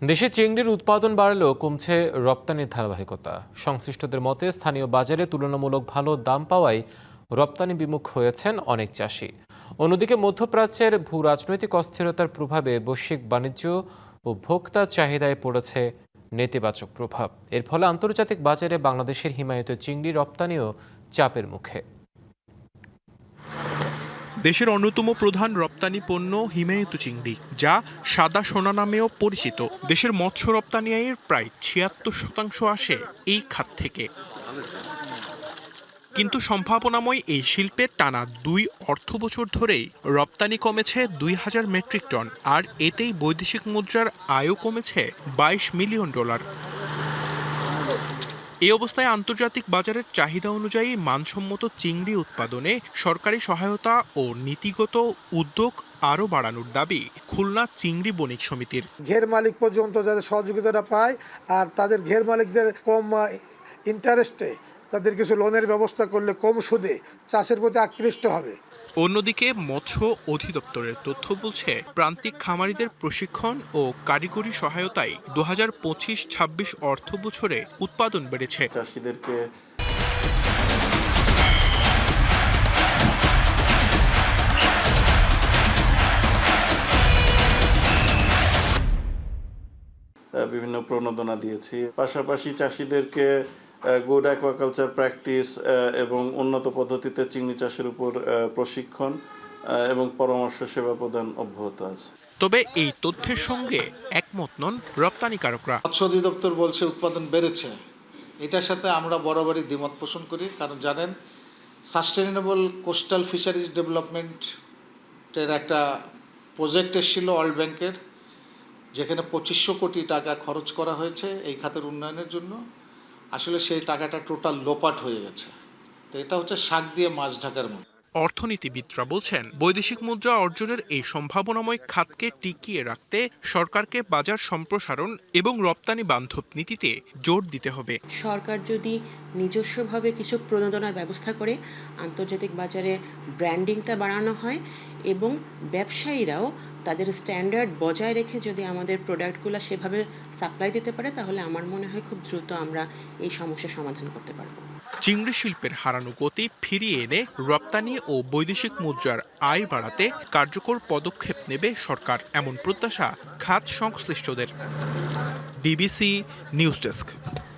দেশে চিংড়ির উৎপাদন বাড়লেও কমছে রপ্তানির ধারাবাহিকতা। সংশ্লিষ্টদের মতে স্থানীয় বাজারে তুলনামূলক ভালো দাম পাওয়ায় রপ্তানি বিমুখ হয়েছেন অনেক চাষি। অন্যদিকে মধ্যপ্রাচ্যের ভূ রাজনৈতিক অস্থিরতার প্রভাবে বৈশ্বিক বাণিজ্য ও ভোক্তা চাহিদায় পড়েছে নেতিবাচক প্রভাব। এর ফলে আন্তর্জাতিক বাজারে বাংলাদেশের হিমায়িত চিংড়ি রপ্তানিও চাপের মুখে। দেশের অন্যতম প্রধান রপ্তানি পণ্য হিমায়িত চিংড়ি, যা সাদা সোনা নামেও পরিচিত। দেশের মৎস্য রপ্তানি আয়ের প্রায় ৭৬% আসে এই খাত থেকে। কিন্তু সম্ভাবনাময় এই শিল্পের টানা ২ অর্থবছর ধরেই রপ্তানি কমেছে ২,০০০ মেট্রিক টন, আর এতেই বৈদেশিক মুদ্রার আয়ও কমেছে $২২ মিলিয়ন। এই অবস্থায় আন্তর্জাতিক বাজারের চাহিদা অনুযায়ী মানসম্মত চিংড়ি উৎপাদনে সরকারি সহায়তা ও নীতিগত উদ্যোগ আরও বাড়ানোর দাবি খুলনা চিংড়ি বণিক সমিতির। ঘের মালিক পর্যন্ত যাতে সহযোগিতাটা পায়, আর তাদের ঘের মালিকদের কম ইন্টারেস্টে তাদের কিছু লোনের ব্যবস্থা করলে কম সুদে চাষের প্রতি আকৃষ্ট হবে। অন্যদিকে মৎস্য অধিদপ্তরের তথ্য বলছে, প্রান্তিক খামারিদের প্রশিক্ষণ ও কারিগরি সহায়তায় 2025-26 অর্থ বছরে উৎপাদন বেড়েছে। চাষিদেরকে বিভিন্ন প্রণোদনা দিয়েছি। পাশাপাশি চাষিদেরকে গুড অ্যাকোয়াকালচার প্র্যাকটিস এবং উন্নত পদ্ধতিতে চিংড়ি চাষের উপর প্রশিক্ষণ এবং পরামর্শ সেবা প্রদান অব্যাহত আছে। তবে এই তথ্যের সঙ্গে একমত নন রপ্তানিকারকরা। মৎস্য অধিদপ্তর বলছে উৎপাদন বেড়েছে, এটার সাথে আমরা বরাবরই দ্বিমত পোষণ করি। কারণ জানেন, সাস্টেনেবল কোস্টাল ফিশারিজ ডেভেলপমেন্টের একটা প্রজেক্ট এসেছিল ওয়ার্ল্ড ব্যাংকের, যেখানে 2500 কোটি টাকা খরচ করা হয়েছে এই খাতের উন্নয়নের জন্য। আসলে সেই টাকাটা টোটাল লোপাট হয়ে গেছে। তো এটা হচ্ছে শাক দিয়ে মাছ ঢাকার মতো। অর্থনীতিবিদরা বলছেন, বৈদেশিক মুদ্রা অর্জনের এই সম্ভাবনাময় খাতকে টিকিয়ে রাখতে সরকারকে বাজার সম্প্রসারণ এবং রপ্তানি বান্ধব নীতিতে জোর দিতে হবে। সরকার যদি নিজস্বভাবে কিছু প্রণোদনার ব্যবস্থা করে, আন্তর্জাতিক বাজারে ব্র্যান্ডিংটা বাড়ানো হয় এবং ব্যবসায়ীরাও তাদের স্ট্যান্ডার্ড বজায় রেখে যদি আমাদের প্রোডাক্টগুলো সেভাবে সাপ্লাই দিতে পারে, তাহলে আমার মনে হয় খুব দ্রুত আমরা এই সমস্যার সমাধান করতে পারবো। চিংড়ি শিল্পের হারানো গতি ফিরিয়ে এনে রপ্তানি ও বৈদেশিক মুদ্রার আয় বাড়াতে কার্যকর পদক্ষেপ নেবে সরকার, এমন প্রত্যাশা খাত সংশ্লিষ্টদের। DBC news desk.